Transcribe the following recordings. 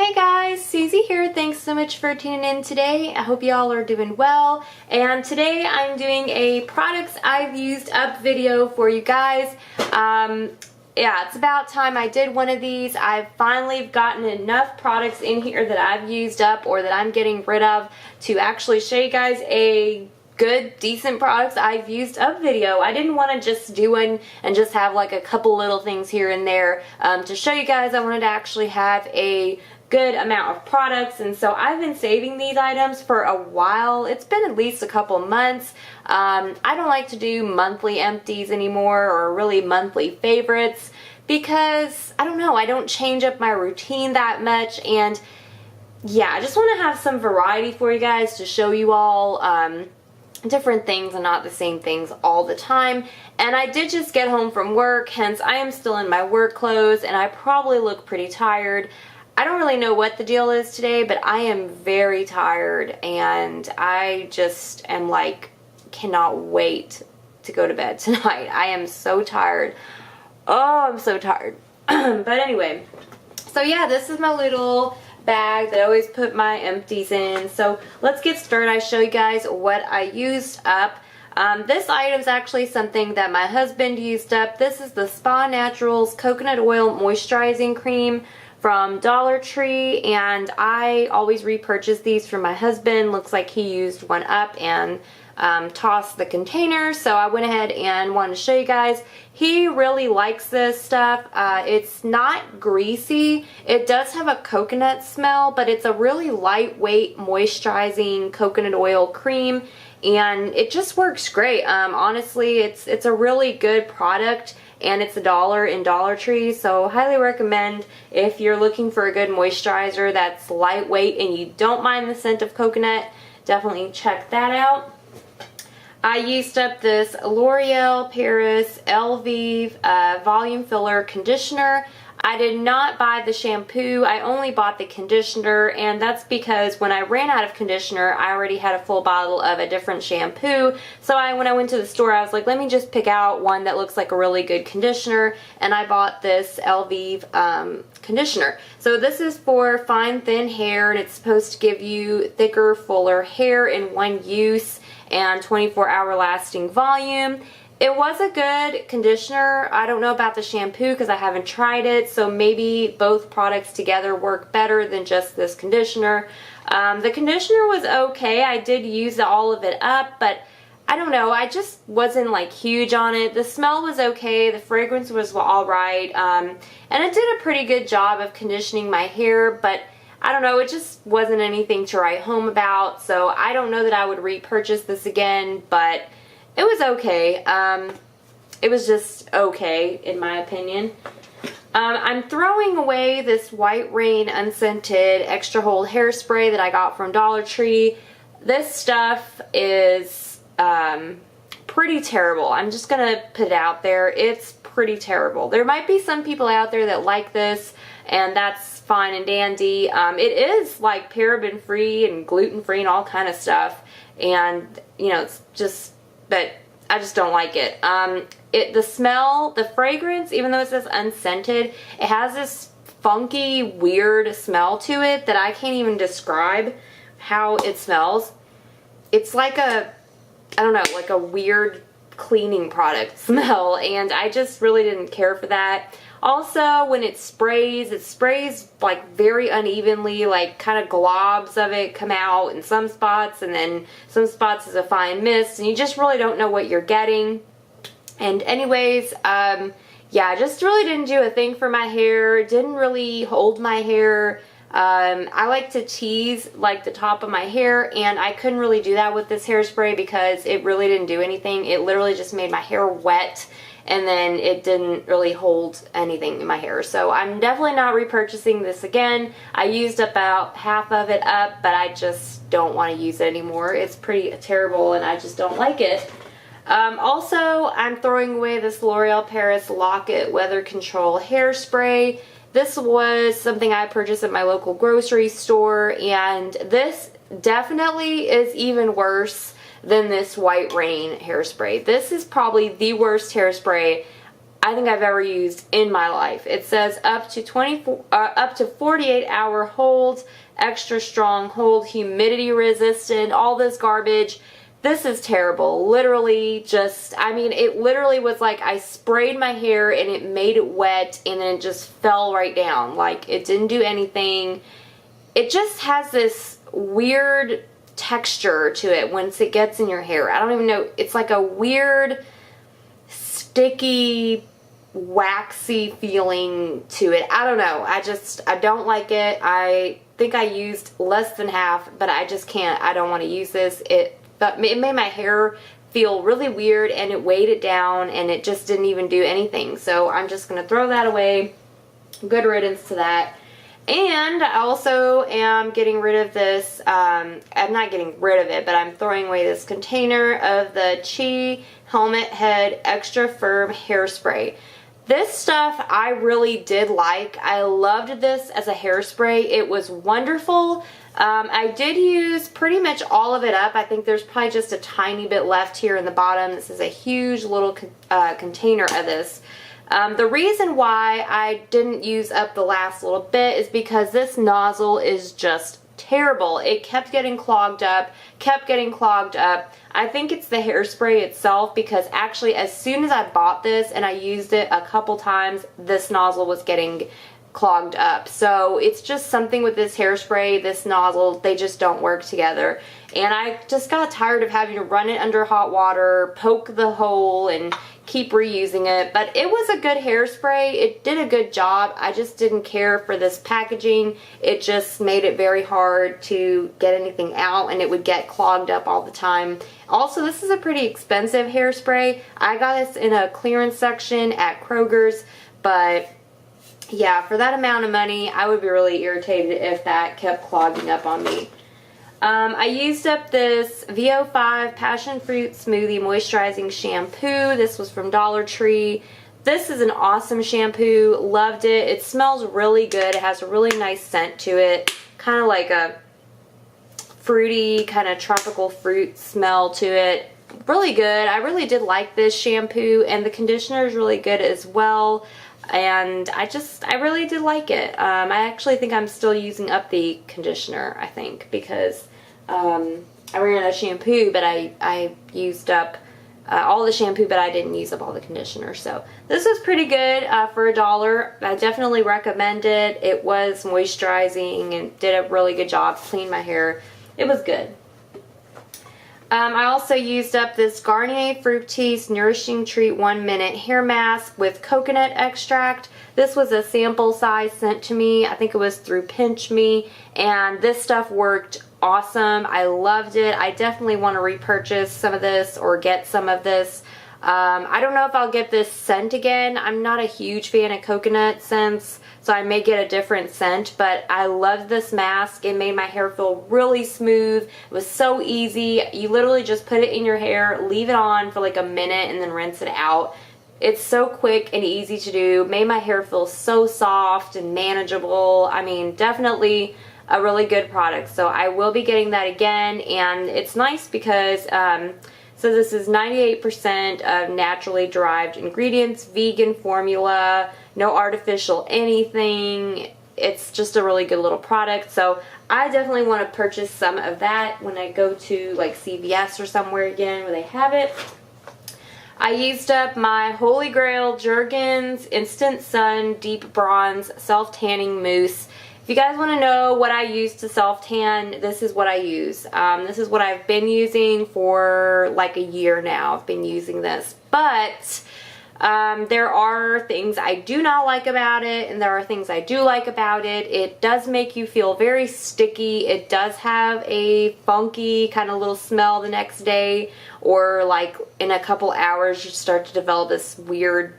Hey guys, Susie here. Thanks so much for tuning in today. I hope y'all are doing well. And today I'm doing a products I've used up video for you guys. Yeah, it's about time I did one of these. I've finally gotten enough products in here that I've used up or that I'm getting rid of to actually show you guys a good, decent products I've used up video. I didn't want to just do one and just have like a couple little things here and there to show you guys. I wanted to actually have a good amount of products, and so I've been saving these items for a while. It's been at least a couple months. I don't like to do monthly empties anymore or really monthly favorites because I don't know, I don't change up my routine that much, and yeah, I just want to have some variety for you guys to show you all different things and not the same things all the time. And I did just get home from work, hence I am still in my work clothes and I probably look pretty tired. I don't really know what the deal is today, but I am very tired and I just am like, cannot wait to go to bed tonight. I am so tired. Oh, I'm so tired. But anyway, so yeah, this is my little bag that I always put my empties in. So let's get started. I show you guys what I used up. This item is actually something that my husband used up. This is the Spa Naturals Coconut Oil Moisturizing Cream from Dollar Tree, and I always repurchase these for my husband. Looks like he used one up and tossed the container, so I went ahead and wanted to show you guys. He really likes this stuff. It's not greasy. It does have a coconut smell, but it's a really lightweight moisturizing coconut oil cream, and it just works great. Honestly, it's a really good product, and it's $1 in Dollar Tree, so highly recommend if you're looking for a good moisturizer that's lightweight and you don't mind the scent of coconut. Definitely check that out. I used up this L'Oreal Paris Elvive Volume Filler Conditioner. I did not buy the shampoo, I only bought the conditioner, and that's because when I ran out of conditioner, I already had a full bottle of a different shampoo. So when I went to the store, I was like, let me just pick out one that looks like a really good conditioner, and I bought this Elvive conditioner. So this is for fine, thin hair, and it's supposed to give you thicker, fuller hair in one use and 24-hour lasting volume. It was a good conditioner. I don't know about the shampoo because I haven't tried it, so maybe both products together work better than just this conditioner. The conditioner was okay. I did use all of it up, but I don't know. I just wasn't like huge on it. The smell was okay. The fragrance was alright. And it did a pretty good job of conditioning my hair, but I don't know, it just wasn't anything to write home about, so I don't know that I would repurchase this again, but it was okay. It was just okay, in my opinion. I'm throwing away this White Rain Unscented Extra Hold Hairspray that I got from Dollar Tree. This stuff is pretty terrible. I'm just going to put it out there. It's pretty terrible. There might be some people out there that like this, and that's fine and dandy. It is like paraben free and gluten free and all kind of stuff, and you know, it's just, but I just don't like it. The smell, the fragrance, even though it says unscented, it has this funky, weird smell to it that I can't even describe how it smells. It's like a, I don't know, like a weird cleaning product smell, and I just really didn't care for that. Also, when it sprays like very unevenly, like kind of globs of it come out in some spots, and then some spots is a fine mist, and you just really don't know what you're getting. And anyways, yeah, I just really didn't do a thing for my hair. It didn't really hold my hair. I like to tease like the top of my hair, and I couldn't really do that with this hairspray because it really didn't do anything. It literally just made my hair wet, and then it didn't really hold anything in my hair. So I'm definitely not repurchasing this again. I used about half of it up, but I just don't want to use it anymore. It's pretty terrible and I just don't like it. Also, I'm throwing away this L'Oreal Paris Lock-It Weather Control Hairspray. This was something I purchased at my local grocery store, and this definitely is even worse than this White Rain hairspray. This is probably the worst hairspray I think I've ever used in my life. It says up to 48-hour hold, extra strong hold, humidity resistant, all this garbage. This is terrible. Literally just, I mean, it literally was like I sprayed my hair and it made it wet and then it just fell right down. Like, it didn't do anything. It just has this weird texture to it once it gets in your hair. I don't even know. It's like a weird, sticky, waxy feeling to it. I don't know. I don't like it. I think I used less than half, but I just can't. I don't want to use this. It made my hair feel really weird and it weighed it down and it just didn't even do anything. So I'm just going to throw that away. Good riddance to that. And I also am getting rid of this, I'm not getting rid of it, but I'm throwing away this container of the Chi Helmet Head Extra Firm Hairspray. This stuff I really did like. I loved this as a hairspray. It was wonderful. I did use pretty much all of it up. I think there's probably just a tiny bit left here in the bottom. This is a huge little container of this. The reason why I didn't use up the last little bit is because this nozzle is just terrible. It kept getting clogged up, I think it's the hairspray itself, because actually as soon as I bought this and I used it a couple times, this nozzle was getting clogged up. So it's just something with this hairspray, this nozzle, they just don't work together. And I just got tired of having to run it under hot water, poke the hole, and keep reusing it. But it was a good hairspray. It did a good job. I just didn't care for this packaging. It just made it very hard to get anything out, and it would get clogged up all the time. Also, this is a pretty expensive hairspray. I got this in a clearance section at Kroger's, but yeah, for that amount of money, I would be really irritated if that kept clogging up on me. I used up this VO5 Passion Fruit Smoothie Moisturizing Shampoo. This was from Dollar Tree. This is an awesome shampoo. Loved it. It smells really good. It has a really nice scent to it. Kind of like a fruity, kind of tropical fruit smell to it. Really good. I really did like this shampoo, and the conditioner is really good as well. And I really did like it. I actually think I'm still using up the conditioner, I think, because I ran out of shampoo, but I used up all the shampoo, but I didn't use up all the conditioner. So this was pretty good for $1. I definitely recommend it. It was moisturizing and did a really good job, cleaned my hair. It was good. I also used up this Garnier Fructis Nourishing Treat 1 Minute Hair Mask with coconut extract. This was a sample size sent to me. I think it was through Pinch Me, and this stuff worked awesome. I loved it. I definitely want to repurchase some of this or get some of this. I don't know if I'll get this scent again. I'm not a huge fan of coconut scents, so I may get a different scent, but I loved this mask. It made my hair feel really smooth. It was so easy. You literally just put it in your hair, leave it on for like a minute, and then rinse it out. It's so quick and easy to do. Made my hair feel so soft and manageable. I mean, definitely a really good product. So I will be getting that again, and it's nice because so this is 98% of naturally derived ingredients, vegan formula, no artificial anything. It's just a really good little product. So I definitely want to purchase some of that when I go to like CVS or somewhere again where they have it. I used up my Holy Grail Jergens Instant Sun Deep Bronze Self-Tanning Mousse. If you guys want to know what I use to self-tan, this is what I use. This is what I've been using for like a year now. I've been using this. But there are things I do not like about it, and there are things I do like about it. It does make you feel very sticky. It does have a funky kind of little smell the next day, or like in a couple hours you start to develop this weird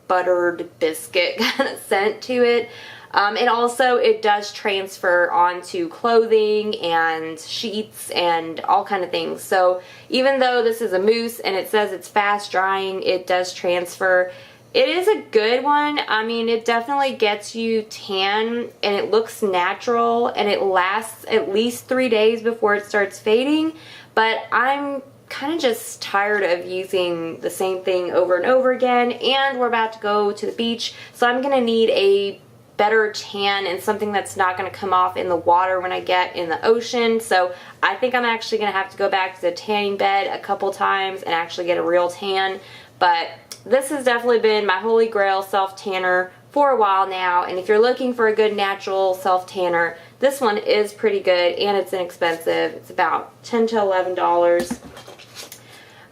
buttered biscuit kind of scent to it. And also it does transfer onto clothing and sheets and all kind of things. So even though this is a mousse and it says it's fast drying, it does transfer. It is a good one. I mean, it definitely gets you tan, and it looks natural, and it lasts at least 3 days before it starts fading. But I'm kind of just tired of using the same thing over and over again, and we're about to go to the beach, so I'm gonna need a better tan and something that's not going to come off in the water when I get in the ocean. So I think I'm actually going to have to go back to the tanning bed a couple times and actually get a real tan. But this has definitely been my holy grail self-tanner for a while now, and if you're looking for a good natural self-tanner, this one is pretty good and it's inexpensive. It's about $10 to $11.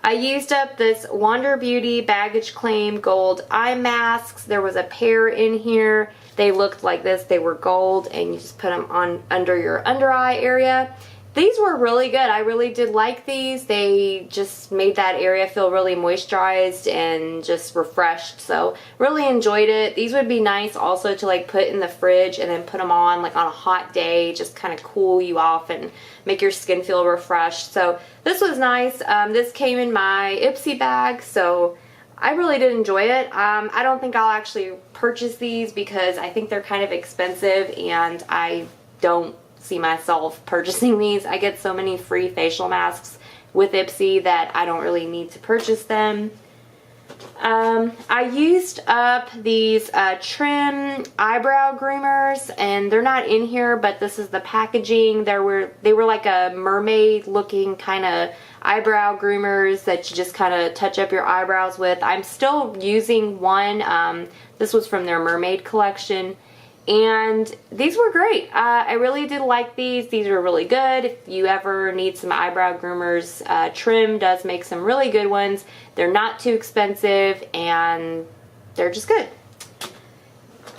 I used up this Wander Beauty Baggage Claim Gold Eye Masks. There was a pair in here. They looked like this. They were gold, and you just put them on under your under eye area. These were really good. I really did like these. They just made that area feel really moisturized and just refreshed. So really enjoyed it. These would be nice also to like put in the fridge and then put them on like on a hot day, just kind of cool you off and make your skin feel refreshed. So this was nice. This came in my Ipsy bag, so I really did enjoy it. I don't think I'll actually purchase these because I think they're kind of expensive and I don't see myself purchasing these. I get so many free facial masks with Ipsy that I don't really need to purchase them. I used up these trim eyebrow groomers, and they're not in here, but this is the packaging. They were like a mermaid looking kind of eyebrow groomers that you just kind of touch up your eyebrows with. I'm still using one. This was from their mermaid collection, and these were great. I really did like these. These are really good. If you ever need some eyebrow groomers, Trim does make some really good ones. They're not too expensive and they're just good.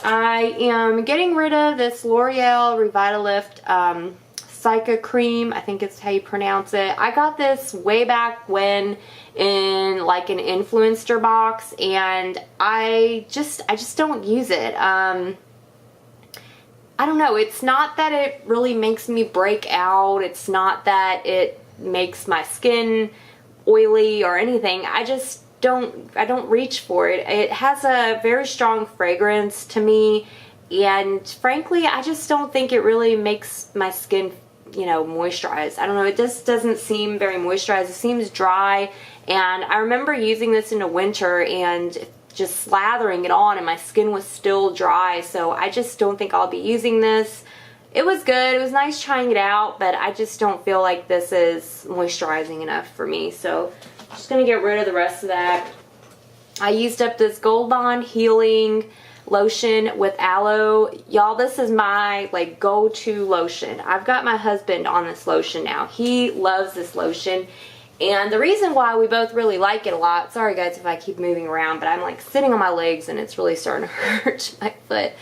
I am getting rid of this L'Oreal Revitalift Cica cream. I think it's how you pronounce it. I got this way back when in like an influencer box, and I just don't use it. I don't know, it's not that it really makes me break out, it's not that it makes my skin oily or anything. I don't reach for it. It has a very strong fragrance to me, and frankly I just don't think it really makes my skin, you know, moisturized. I don't know, it just doesn't seem very moisturized. It seems dry, and I remember using this in the winter and just slathering it on and my skin was still dry, so I just don't think I'll be using this. It was good, it was nice trying it out, but I just don't feel like this is moisturizing enough for me, so I'm just gonna get rid of the rest of that. I used up this Gold Bond Healing Lotion with aloe. Y'all, this is my like go-to lotion. I've got my husband on this lotion now. He loves this lotion. And the reason why we both really like it a lot, sorry guys if I keep moving around, but I'm like sitting on my legs and it's really starting to hurt my foot.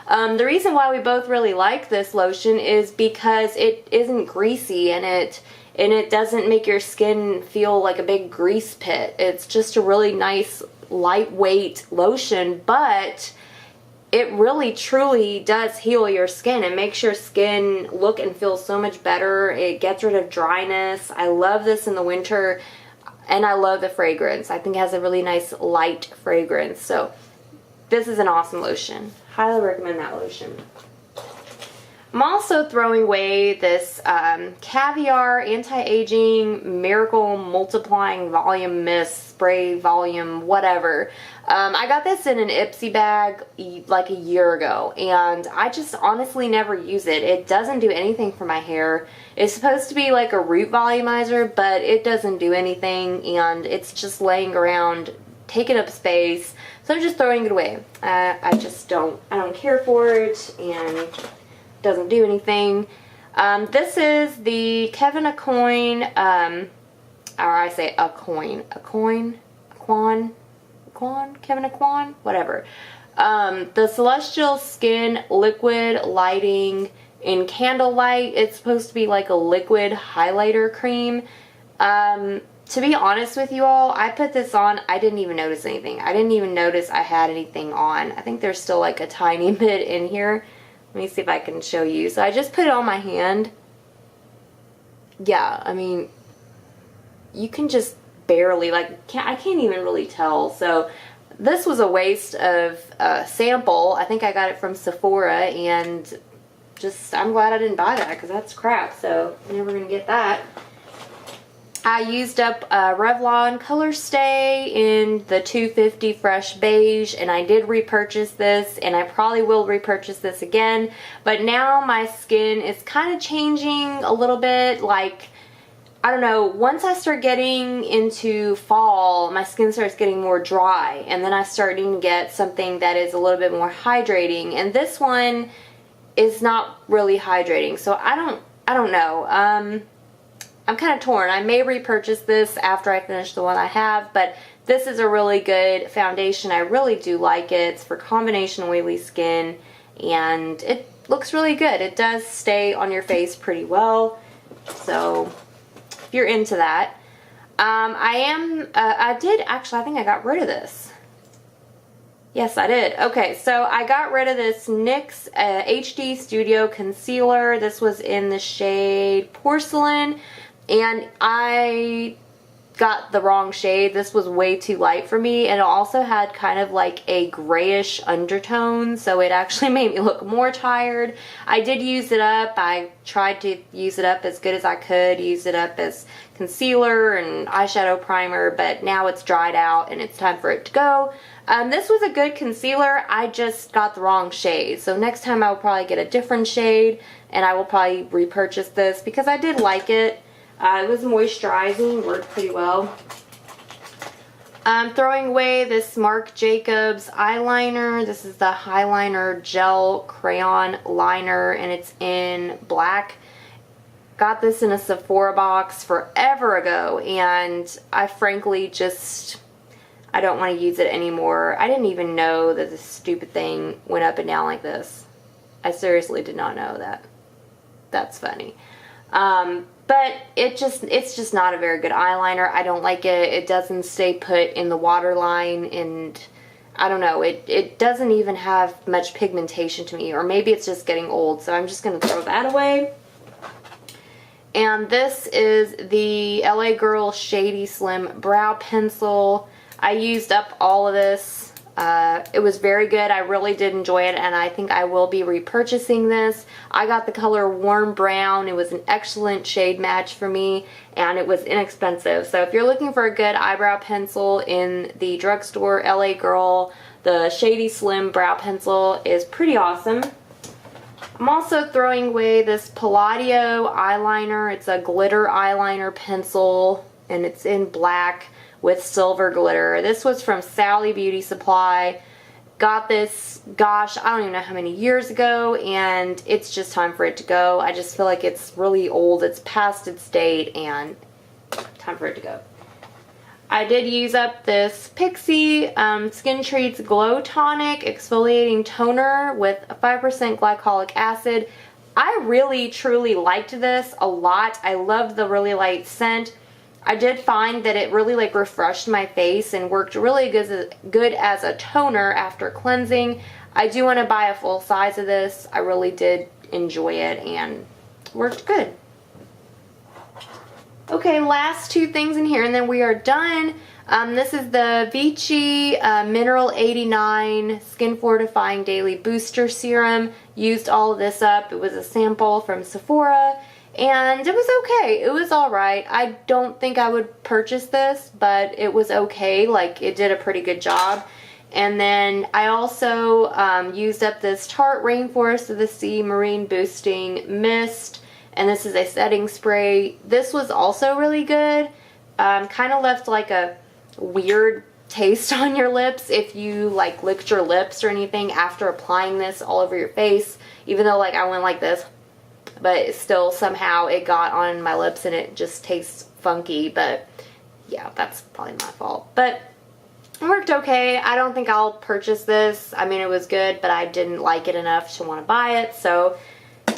The reason why we both really like this lotion is because it isn't greasy and it doesn't make your skin feel like a big grease pit. It's just a really nice lightweight lotion, but it really truly does heal your skin and makes your skin look and feel so much better. It gets rid of dryness. I love this in the winter, and I love the fragrance. I think it has a really nice light fragrance. So this is an awesome lotion. Highly recommend that lotion. I'm also throwing away this Caviar Anti-Aging Miracle Multiplying Volume Mist Spray Volume whatever. I got this in an Ipsy bag like a year ago, and I just honestly never use it. It doesn't do anything for my hair. It's supposed to be like a root volumizer, but it doesn't do anything, and it's just laying around taking up space, so I'm just throwing it away. I don't care for it, and it doesn't do anything. This is the Kevin Aucoin, or I say Kevin Aucoin, whatever. The Celestial Skin Liquid Lighting in Candlelight. It's supposed to be like a liquid highlighter cream. To be honest with you all, I put this on, I didn't even notice anything. I didn't even notice I had anything on. I think there's still like a tiny bit in here. Let me see if I can show you. So I just put it on my hand. Yeah, I mean, you can just barely, like, I can't even really tell. So this was a waste of a sample. I think I got it from Sephora, and just, I'm glad I didn't buy that because that's crap. So I'm never going to get that. I used up Revlon Color Stay in the 250 Fresh Beige, and I did repurchase this, and I probably will repurchase this again. But now my skin is kind of changing a little bit. Like, I don't know, once I start getting into fall, my skin starts getting more dry, and then I starting to get something that is a little bit more hydrating. And this one is not really hydrating, so I don't know. I'm kind of torn. I may repurchase this after I finish the one I have, but this is a really good foundation. I really do like it. It's for combination oily skin, and it looks really good. It does stay on your face pretty well, so if you're into that. I did actually, I think I got rid of this. Yes, I did. Okay, so I got rid of this NYX HD Studio Concealer. This was in the shade Porcelain. And I got the wrong shade. This was way too light for me, and it also had kind of like a grayish undertone, so it actually made me look more tired. I did use it up. I tried to use it up as good as I could, use it up as concealer and eyeshadow primer, but now it's dried out and it's time for it to go. This was a good concealer. I just got the wrong shade, so next time I will probably get a different shade, and I will probably repurchase this because I did like it. It was moisturizing, worked pretty well. I'm throwing away this Marc Jacobs eyeliner. This is the Highliner Gel Crayon Liner, and it's in black. Got this in a Sephora box forever ago, and I frankly just, I don't want to use it anymore. I didn't even know that this stupid thing went up and down like this. I seriously did not know that. That's funny. But it's just not a very good eyeliner. I don't like it. It doesn't stay put in the waterline, and I don't know. It doesn't even have much pigmentation to me, or maybe it's just getting old, so I'm just going to throw that away. And this is the LA Girl Shady Slim Brow Pencil. I used up all of this. It was very good. I really did enjoy it, and I think I will be repurchasing this. I got the color Warm Brown. It was an excellent shade match for me, and it was inexpensive. So if you're looking for a good eyebrow pencil in the drugstore, LA Girl, the Shady Slim Brow Pencil is pretty awesome. I'm also throwing away this Palladio eyeliner. It's a glitter eyeliner pencil, and it's in black with silver glitter. This was from Sally Beauty Supply. Got this, gosh, I don't even know how many years ago, and it's just time for it to go. I just feel like it's really old. It's past its date, and time for it to go. I did use up this Pixi Skin Treats Glow Tonic Exfoliating Toner with 5% glycolic acid. I really, truly liked this a lot. I loved the really light scent. I did find that it really like refreshed my face and worked really good as a toner after cleansing. I do want to buy a full size of this. I really did enjoy it and worked good. Okay, last two things in here and then we are done. This is the Vichy Mineral 89 Skin Fortifying Daily Booster Serum. Used all of this up. It was a sample from Sephora. And it was okay. It was alright. I don't think I would purchase this, but it was okay. Like, it did a pretty good job. And then I also used up this Tarte Rainforest of the Sea Marine Boosting Mist. And this is a setting spray. This was also really good. Kind of left like a weird taste on your lips if you like licked your lips or anything after applying this all over your face. Even though like I went like this. But still somehow it got on my lips and it just tastes funky. But yeah, that's probably my fault. But it worked okay. I don't think I'll purchase this. I mean, it was good, but I didn't like it enough to want to buy it. So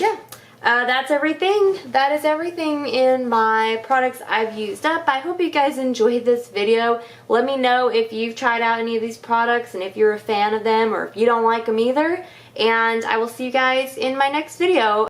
yeah, that's everything. That is everything in my products I've used up. I hope you guys enjoyed this video. Let me know if you've tried out any of these products and if you're a fan of them or if you don't like them either. And I will see you guys in my next video.